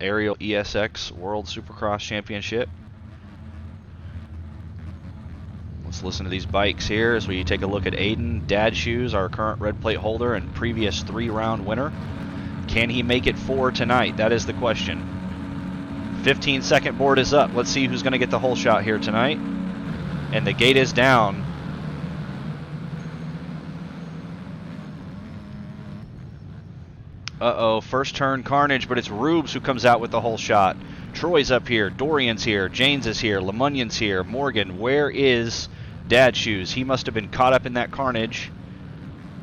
Aerial ESX World Supercross Championship. Let's listen to these bikes here as we take a look at Aiden. Dad Shoes, our current red plate holder and previous 3-round winner. Can he make it 4 tonight? That is the question. 15-second board is up. Let's see who's going to get the whole shot here tonight. And the gate is down. Uh-oh, first turn carnage, but it's Rubes who comes out with the whole shot. Troy's up here, Dorian's here, Janes is here, LeMunion's here, Morgan. Where is Dad Shoes? He must have been caught up in that carnage,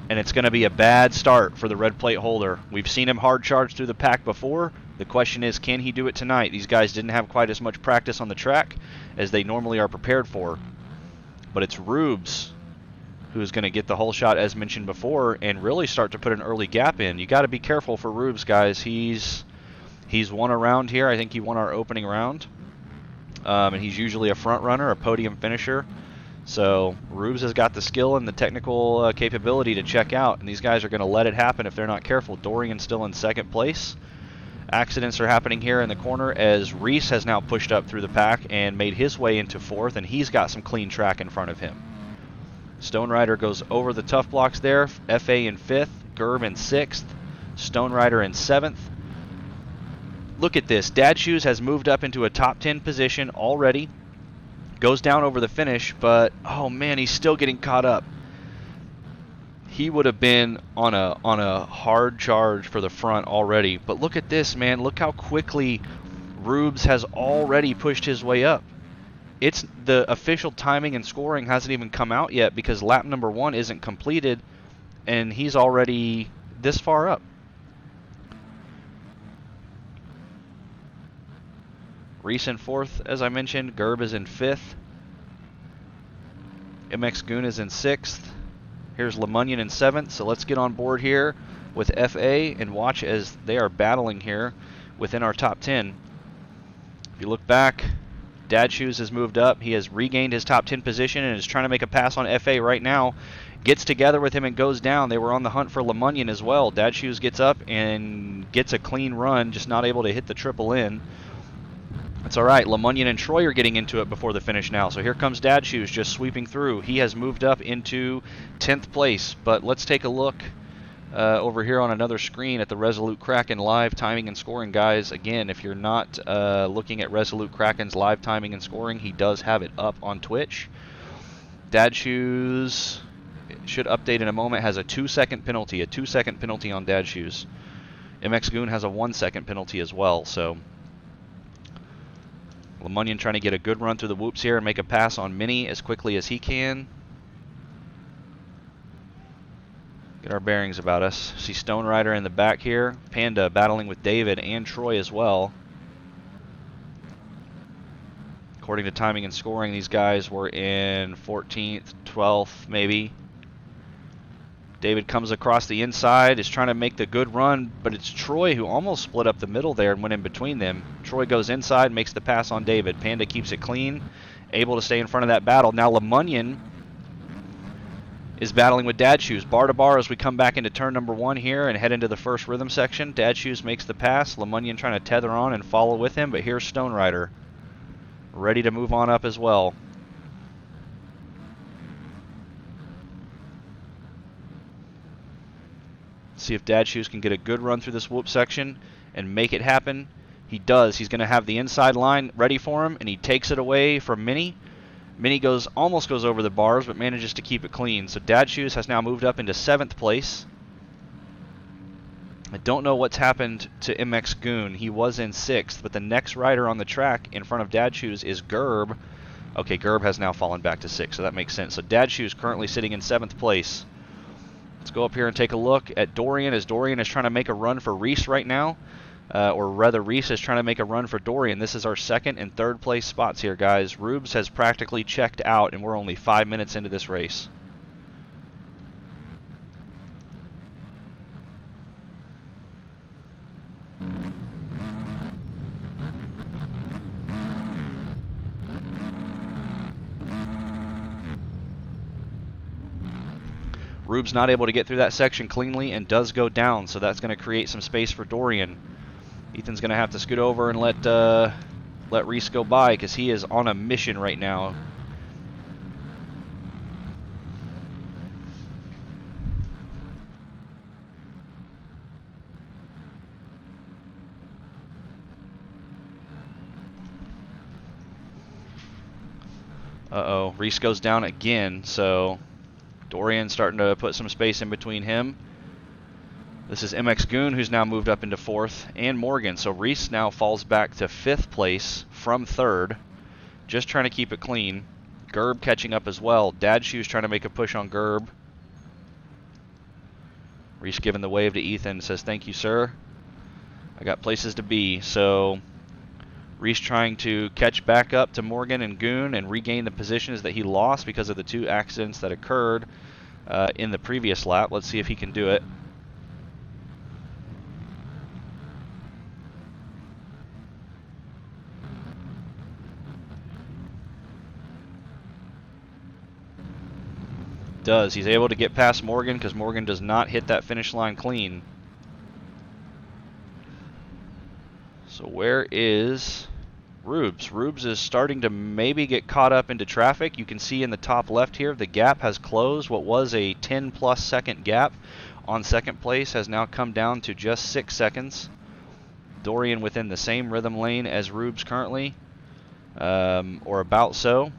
and it's going to be a bad start for the red plate holder. We've seen him hard charge through the pack before. The question is, can he do it tonight? These guys didn't have quite as much practice on the track as they normally are prepared for. But it's Rubes who's going to get the whole shot, as mentioned before, and really start to put an early gap in. You got to be careful for Rubes, guys. He's won a round here. I think he won our opening round. And he's usually a front runner, a podium finisher. So Rubes has got the skill and the technical capability to check out, and these guys are going to let it happen if they're not careful. Dorian's still in second place. Accidents are happening here in the corner as Reese has now pushed up through the pack and made his way into fourth, and he's got some clean track in front of him. Stone Rider goes over the tough blocks there. FA in 5th, Gerb in 6th, Stone Rider in 7th. Look at this. Dad Shoes has moved up into a top 10 position already. Goes down over the finish, but oh man, he's still getting caught up. He would have been on a hard charge for the front already. But look at this, man. Look how quickly Rubes has already pushed his way up. It's the official timing and scoring hasn't even come out yet because lap number 1 isn't completed, and he's already this far up. Reese in 4th, as I mentioned. Gerb is in 5th. MX Goon is in 6th. Here's LeMunyon in 7th. So let's get on board here with FA and watch as they are battling here within our top 10. If you look back, Dad Shoes has moved up. He has regained his top 10 position and is trying to make a pass on FA right now. Gets together with him and goes down. They were on the hunt for LeMunyon as well. Dad Shoes gets up and gets a clean run, just not able to hit the triple in. That's all right. LeMunyon and Troy are getting into it before the finish now. So here comes Dad Shoes just sweeping through. He has moved up into 10th place. But let's take a look over here on another screen at the Resolute Kraken live timing and scoring, guys. Again, if you're not looking at Resolute Kraken's live timing and scoring, he does have it up on Twitch. Dad Shoes should update in a moment. Has a 2-second penalty. A 2-second penalty on Dad Shoes. MX Goon has a 1-second penalty as well. So LeMunyon trying to get a good run through the whoops here and make a pass on Mini as quickly as he can. Get our bearings about us. See Stone Rider in the back here. Panda battling with David and Troy as well. According to timing and scoring, these guys were in 14th, 12th maybe. David comes across the inside, is trying to make the good run, but it's Troy who almost split up the middle there and went in between them. Troy goes inside, makes the pass on David. Panda keeps it clean, able to stay in front of that battle. Now LeMunyon is battling with Dad Shoes. Bar to bar as we come back into turn number 1 here and head into the first rhythm section. Dad Shoes makes the pass. LeMunyon trying to tether on and follow with him, but here's Stone Rider, ready to move on up as well. See if Dad Shoes can get a good run through this whoop section and make it happen. He does. He's going to have the inside line ready for him, and he takes it away from Mini. Mini almost goes over the bars, but manages to keep it clean. So Dad Shoes has now moved up into 7th place. I don't know what's happened to MX Goon. He was in 6th, but the next rider on the track in front of Dad Shoes is Gerb. Okay, Gerb has now fallen back to 6th, so that makes sense. So Dad Shoes currently sitting in 7th place. Let's go up here and take a look at Dorian, as Dorian is trying to make a run for Reese right now. Or rather, Reese is trying to make a run for Dorian. This is our 2nd and 3rd place spots here, guys. Rubes has practically checked out, and we're only 5 minutes into this race. Rubes not able to get through that section cleanly and does go down, so that's going to create some space for Dorian. Ethan's going to have to scoot over and let Reese go by because he is on a mission right now. Uh-oh, Reese goes down again, so Dorian's starting to put some space in between him. This is MX Goon, who's now moved up into 4th, and Morgan. So Reese now falls back to 5th place from 3rd, just trying to keep it clean. Gerb catching up as well. Dad Shoes trying to make a push on Gerb. Reese giving the wave to Ethan, says, "Thank you, sir. I got places to be." So Reese trying to catch back up to Morgan and Goon and regain the positions that he lost because of the 2 accidents that occurred in the previous lap. Let's see if he can do it. Does. He's able to get past Morgan because Morgan does not hit that finish line clean. So where is Rubes? Rubes is starting to maybe get caught up into traffic. You can see in the top left here, the gap has closed. What was a 10-plus second gap on 2nd place has now come down to just 6 seconds. Dorian within the same rhythm lane as Rubes currently, or about so.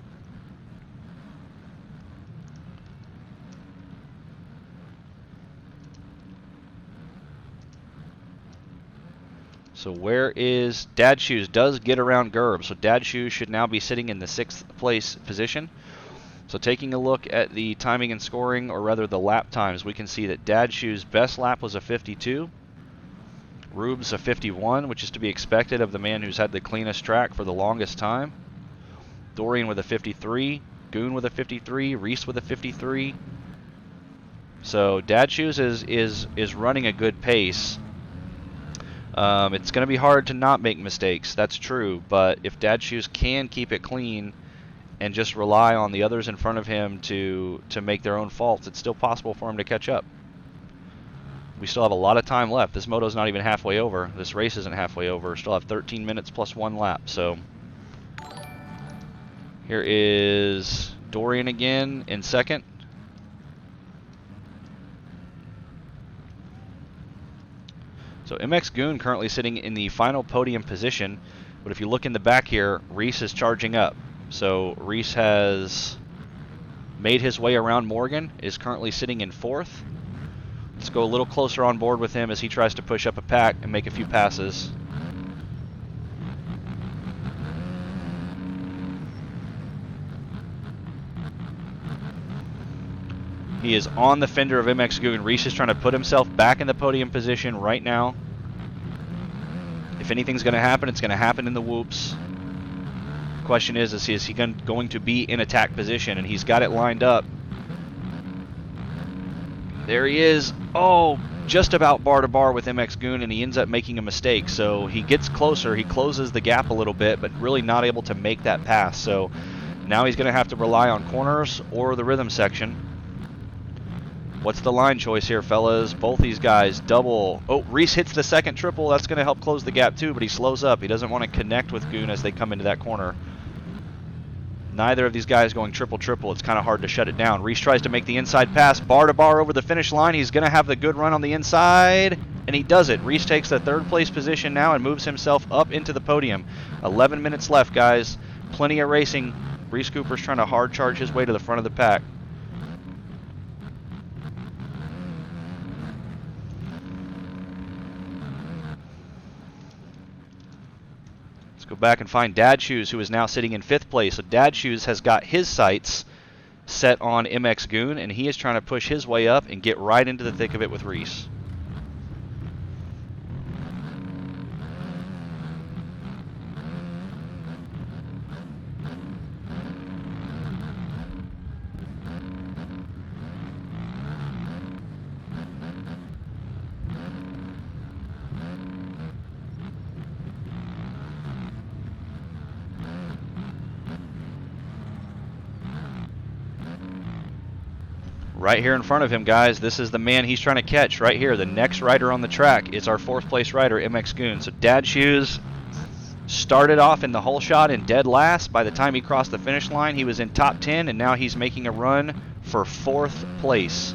So where is Dad Shoes? Does get around Gerb. So Dad Shoes should now be sitting in the 6th place position. So taking a look at the timing and scoring, or rather the lap times, we can see that Dad Shoes' best lap was a 52. Rubes a 51, which is to be expected of the man who's had the cleanest track for the longest time. Dorian with a 53. Goon with a 53. Reese with a 53. So Dad Shoes is running a good pace. It's going to be hard to not make mistakes, that's true, but if Dad Shoes can keep it clean and just rely on the others in front of him to make their own faults, it's still possible for him to catch up. We still have a lot of time left. This moto's not even halfway over. This race isn't halfway over. Still have 13 minutes plus 1 lap, so here is Dorian again in 2nd. So MX Goon currently sitting in the final podium position, but if you look in the back here, Reese is charging up. So Reese has made his way around Morgan, is currently sitting in 4th. Let's go a little closer on board with him as he tries to push up a pack and make a few passes. He is on the fender of MX Goon. Reese is trying to put himself back in the podium position right now. If anything's going to happen, it's going to happen in the whoops. The question is he going to be in attack position? And he's got it lined up. There he is. Oh, just about bar to bar with MX Goon, and he ends up making a mistake. So he gets closer. He closes the gap a little bit, but really not able to make that pass. So now he's going to have to rely on corners or the rhythm section. What's the line choice here, fellas? Both these guys double. Oh, Reese hits the 2nd triple. That's going to help close the gap too, but he slows up. He doesn't want to connect with Goon as they come into that corner. Neither of these guys going triple-triple. It's kind of hard to shut it down. Reese tries to make the inside pass, bar to bar over the finish line. He's going to have the good run on the inside, and he does it. Reese takes the 3rd place position now and moves himself up into the podium. 11 minutes left, guys. Plenty of racing. Reese Cooper's trying to hard charge his way to the front of the pack. Go back and find Dad Shoes, who is now sitting in 5th place. So Dad Shoes has got his sights set on MX Goon, and he is trying to push his way up and get right into the thick of it with Reese. Right here in front of him, guys. This is the man he's trying to catch right here. The next rider on the track is our 4th place rider, MX Goon. So Dad Shoes started off in the whole shot in dead last. By the time he crossed the finish line, he was in top 10, and now he's making a run for 4th place.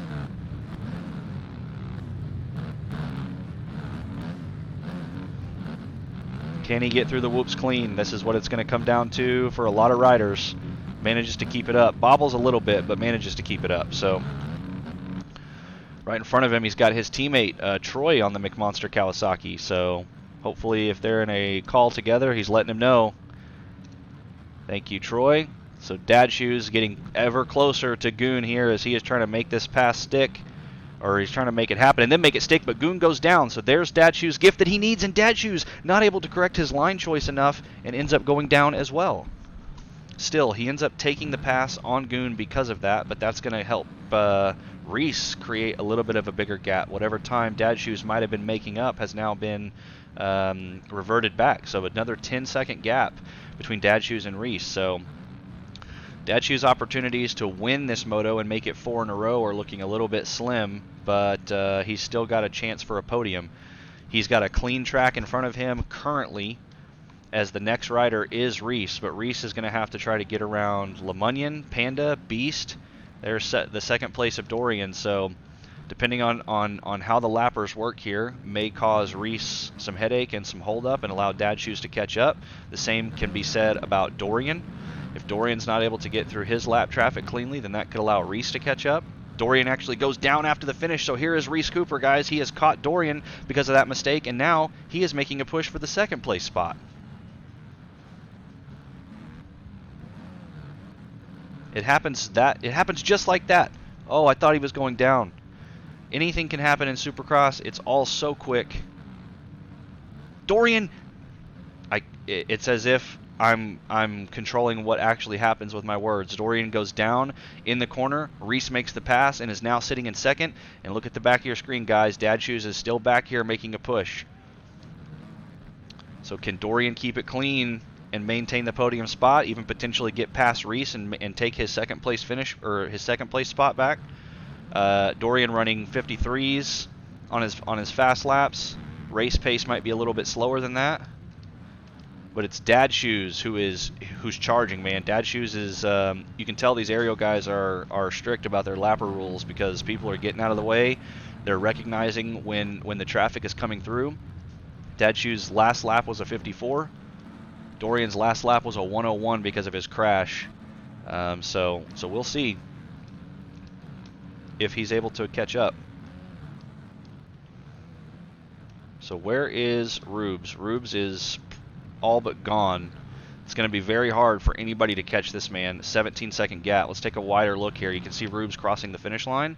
Can he get through the whoops clean? This is what it's going to come down to for a lot of riders. Manages to keep it up. Bobbles a little bit, but manages to keep it up. So right in front of him, he's got his teammate, Troy, on the McMonster Kawasaki. So hopefully if they're in a call together, he's letting him know. Thank you, Troy. So Dad Shoes getting ever closer to Goon here as he is trying to make this pass stick. Or he's trying to make it happen and then make it stick, but Goon goes down. So there's Dad Shoes' gift that he needs, and Dad Shoes not able to correct his line choice enough and ends up going down as well. Still, he ends up taking the pass on Goon because of that, but that's going to help Reese create a little bit of a bigger gap. Whatever time Dad Shoes might have been making up has now been reverted back. So another 10-second gap between Dad Shoes and Reese. So Dad Shoes' opportunities to win this moto and make it 4 in a row are looking a little bit slim, but he's still got a chance for a podium. He's got a clean track in front of him currently, as the next rider is Reese, but Reese is going to have to try to get around LeMunyon, Panda, Beast. There's the second place of Dorian, so depending on how the lappers work here, may cause Reese some headache and some holdup and allow Dad Shoes to catch up. The same can be said about Dorian. If Dorian's not able to get through his lap traffic cleanly, then that could allow Reese to catch up. Dorian actually goes down after the finish, so here is Reese Cooper, guys. He has caught Dorian because of that mistake, and now he is making a push for the second place spot. It happens just like that. Oh, I thought he was going down. Anything can happen in Supercross. It's all so quick. Dorian, it's as if I'm controlling what actually happens with my words. Dorian goes down in the corner. Reese makes the pass and is now sitting in second. And look at the back of your screen, guys. Dad Shoes is still back here making a push. So can Dorian keep it clean and maintain the podium spot, even potentially get past Reese and take his second place finish or his second place spot back? Dorian running 53s on his fast laps. Race pace might be a little bit slower than that, but it's Dad Shoes who's charging, man. Dad Shoes is you can tell these aerial guys are strict about their lapper rules because people are getting out of the way. They're recognizing when the traffic is coming through. Dad Shoes' last lap was a 54. Dorian's last lap was a 101 because of his crash. So we'll see if he's able to catch up. So where is Rubes? Rubes is all but gone. It's going to be very hard for anybody to catch this man. 17-second gap. Let's take a wider look here. You can see Rubes crossing the finish line.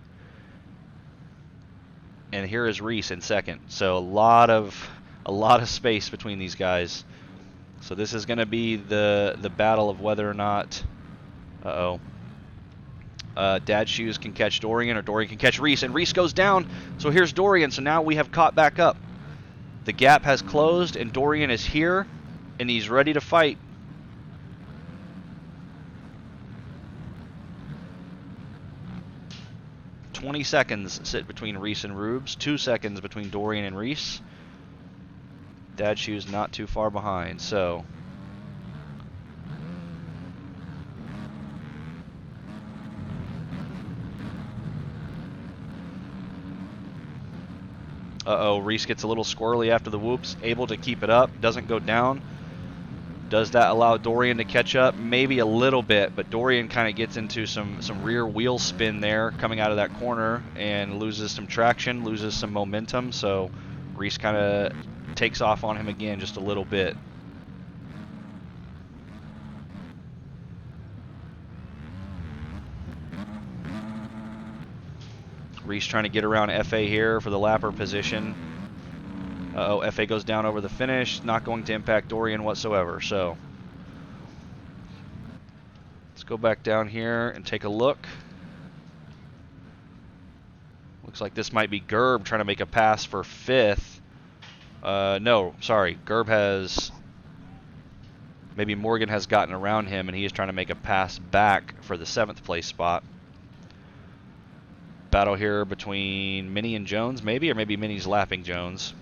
And here is Reese in second. So a lot of space between these guys. So this is going to be the battle of whether or not Dad Shoes can catch Dorian or Dorian can catch Reese, and Reese goes down. So here's Dorian. So now we have caught back up. The gap has closed and Dorian is here and he's ready to fight. "20 seconds sit between Reese and Rubes, 2 seconds between Dorian and Reese. Dad Shoes not too far behind, so Reese gets a little squirrely after the whoops, able to keep it up, doesn't go down. Does that allow Dorian to catch up? Maybe a little bit, but Dorian kind of gets into some rear wheel spin there coming out of that corner and loses some traction, loses some momentum, so Reese kind of takes off on him again just a little bit. Reese trying to get around FA here for the lapper position. FA goes down over the finish, not going to impact Dorian whatsoever. So let's go back down here and take a look. Looks like this might be Gerb trying to make a pass for 5th. No, sorry. Gerb has... Maybe Morgan has gotten around him and he is trying to make a pass back for the 7th place spot. Battle here between Minnie and Jones, maybe, or maybe Minnie's lapping Jones.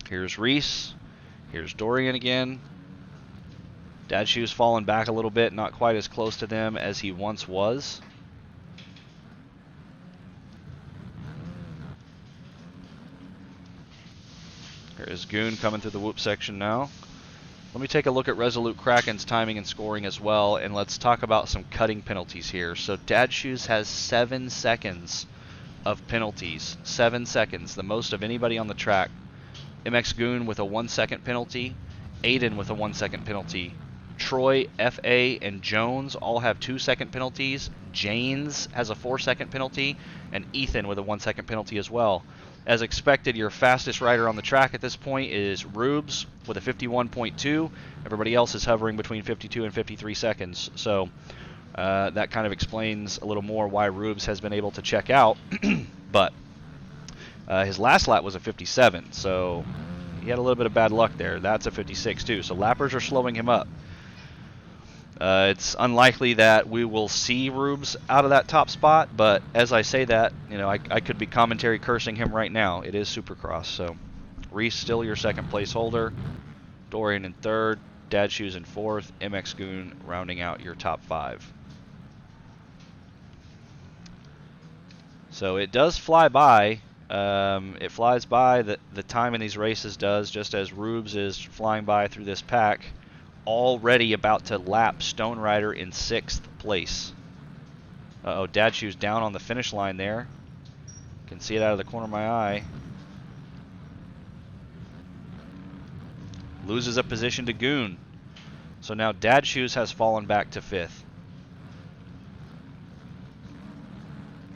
Here's Reese. Here's Dorian again. Dad Shoes falling back a little bit, not quite as close to them as he once was. Here is Goon coming through the whoop section now. Let me take a look at Resolute Kraken's timing and scoring as well, and let's talk about some cutting penalties here. So Dad Shoes has 7 seconds of penalties. 7 seconds, the most of anybody on the track. MX Goon with a 1-second penalty. Aiden with a 1-second penalty. Troy, FA, and Jones all have 2-second penalties. Janes has a 4-second penalty, and Ethan with a 1-second penalty as well. As expected, your fastest rider on the track at this point is Rubes with a 51.2. Everybody else is hovering between 52 and 53 seconds. So that kind of explains a little more why Rubes has been able to check out. But his last lap was a 57, so he had a little bit of bad luck there. That's a 56 too, so lappers are slowing him up. It's unlikely that we will see Rubes out of that top spot, but as I say that, you know, I could be commentary cursing him right now. It is Supercross, so Reese still your second place holder, Dorian in third, Dad Shoes in fourth, MX Goon rounding out your top 5. So it does fly by. It flies by, the time in these races does, just as Rubes is flying by through this pack. Already about to lap Stone Rider in 6th place. Uh-oh, Dad Shoes down on the finish line there. Can see it out of the corner of my eye. Loses a position to Goon. So now Dad Shoes has fallen back to 5th.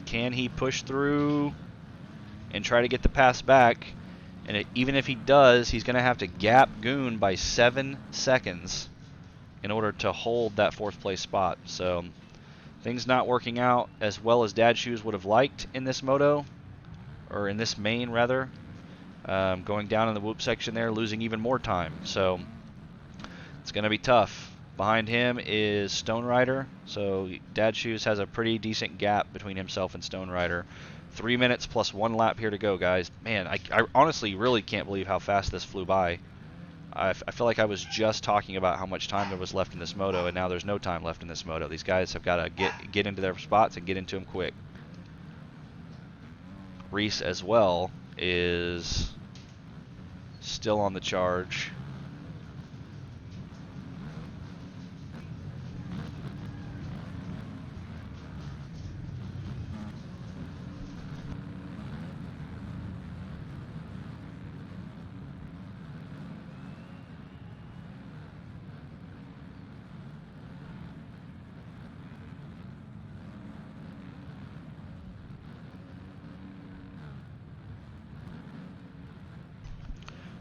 Can he push through and try to get the pass back? And even if he does, he's going to have to gap Goon by 7 seconds in order to hold that 4th place spot. So things not working out as well as Dad Shoes would have liked in this moto, or in this main rather. Going down in the whoop section there, losing even more time. So it's going to be tough. Behind him is Stone Rider. So Dad Shoes has a pretty decent gap between himself and Stone Rider. 3 minutes plus 1 lap here to go, guys. Man, I honestly really can't believe how fast this flew by. I feel like I was just talking about how much time there was left in this moto, and now there's no time left in this moto. These guys have got to get into their spots and get into them quick. Reese as well is still on the charge.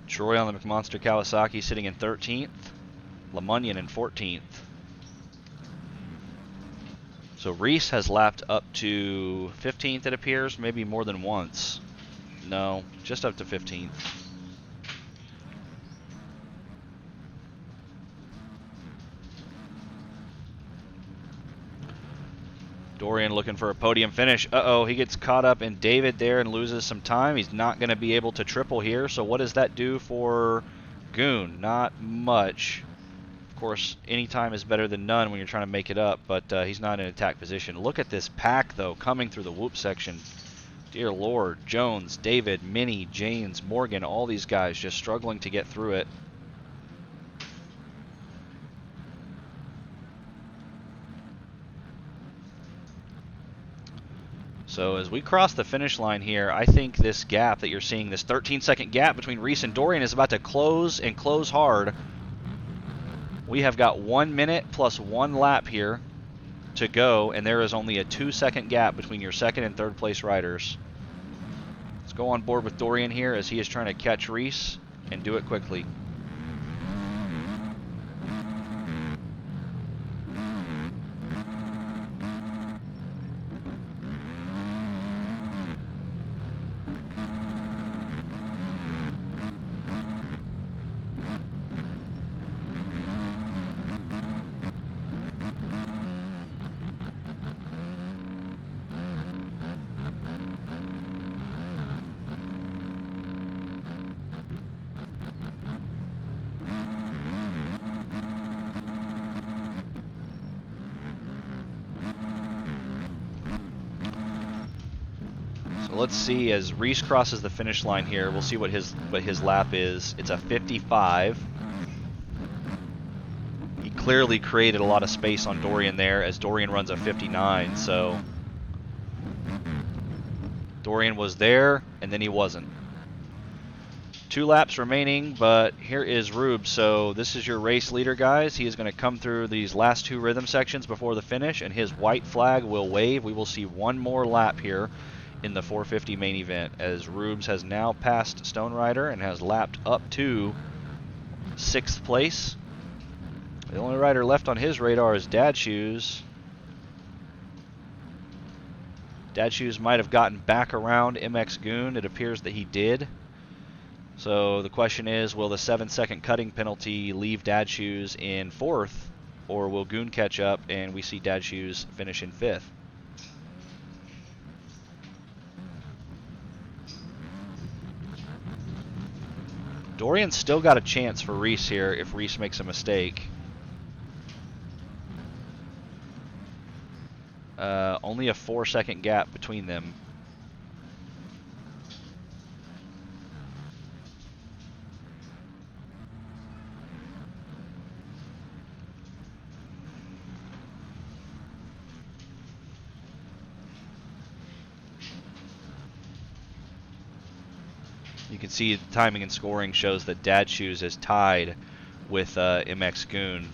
Troy on the McMonster Kawasaki sitting in 13th. LeMunyon in 14th. So Reese has lapped up to 15th, it appears, maybe more than once. No, just up to 15th. Dorian looking for a podium finish. Uh-oh, he gets caught up in David there and loses some time. He's not going to be able to triple here. So what does that do for Goon? Not much. Of course, any time is better than none when you're trying to make it up, but he's not in attack position. Look at this pack, though, coming through the whoop section. Dear Lord, Jones, David, Minnie, James, Morgan, all these guys just struggling to get through it. So as we cross the finish line here, I think this gap that you're seeing, this 13-second gap between Reese and Dorian, is about to close and close hard. We have got 1 minute plus 1 lap here to go, and there is only a 2-second gap between your second and third place riders. Let's go on board with Dorian here as he is trying to catch Reese and do it quickly. let's see, as Reese crosses the finish line here, we'll see what his lap is. It's a 55. He clearly created a lot of space on Dorian there, as Dorian runs a 59, so Dorian was there, and then he wasn't. 2 laps remaining, but here is Rube. So this is your race leader, guys. He is going to come through these last 2 rhythm sections before the finish, and his white flag will wave. We will see one more lap here in the 450 main event, as Rubes has now passed Stone Rider and has lapped up to 6th place. The only rider left on his radar is Dad Shoes. Dad Shoes might have gotten back around MX Goon. It appears that he did. So the question is, will the 7-second cutting penalty leave Dad Shoes in 4th, or will Goon catch up and we see Dad Shoes finish in 5th? Dorian's still got a chance for Reese here if Reese makes a mistake. Only a 4-second gap between them. You can see the timing and scoring shows that Dad Shoes is tied with MX Goon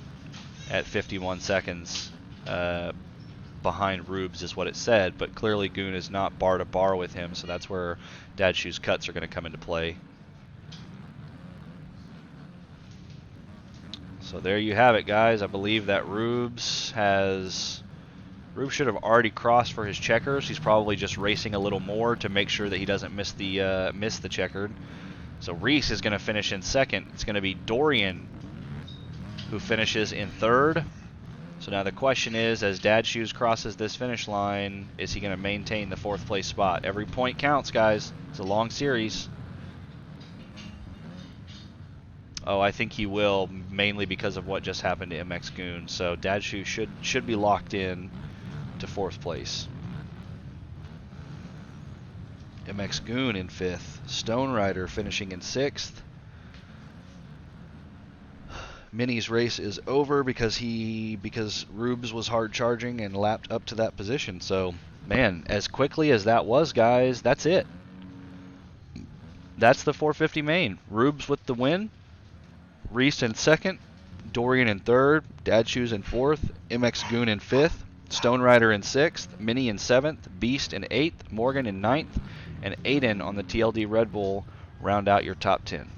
at 51 seconds behind Rubes is what it said, but clearly Goon is not bar to bar with him, so that's where Dad Shoes cuts are going to come into play. So there you have it, guys. I believe that Rubes should have already crossed for his checkers. He's probably just racing a little more to make sure that he doesn't miss the checkered. So Reese is going to finish in 2nd. It's going to be Dorian who finishes in 3rd. So now the question is, as Dad Shoes crosses this finish line, is he going to maintain the 4th place spot? Every point counts, guys. It's a long series. Oh, I think he will, mainly because of what just happened to MX Goon. So Dad Shoes should be locked in to 4th place. MX Goon in 5th. Stone Rider finishing in 6th. Minnie's race is over because Rubes was hard charging and lapped up to that position. So, man, as quickly as that was, guys, that's it. That's the 450 main. Rubes with the win. Reese in 2nd. Dorian in 3rd. Dad Shoes in 4th. MX Goon in 5th. Stone Rider in 6th, Minnie in 7th, Beast in 8th, Morgan in 9th, and Aiden on the TLD Red Bull round out your top 10.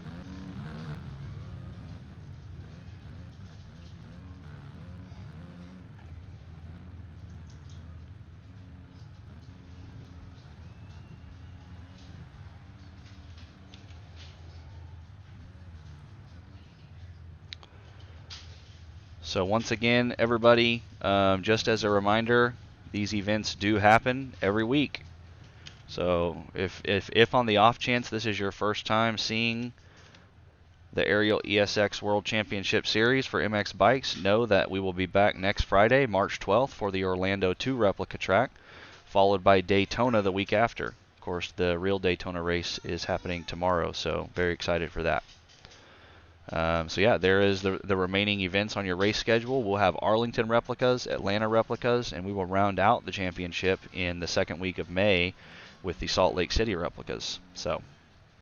So once again, everybody, just as a reminder, these events do happen every week. So if on the off chance this is your first time seeing the Ariel ESX World Championship Series for MX Bikes, know that we will be back next Friday, March 12th, for the Orlando 2 replica track, followed by Daytona the week after. Of course, the real Daytona race is happening tomorrow, so very excited for that. So yeah, there is the remaining events on your race schedule. We'll have Arlington replicas, Atlanta replicas, and we will round out the championship in the 2nd week of May with the Salt Lake City replicas. So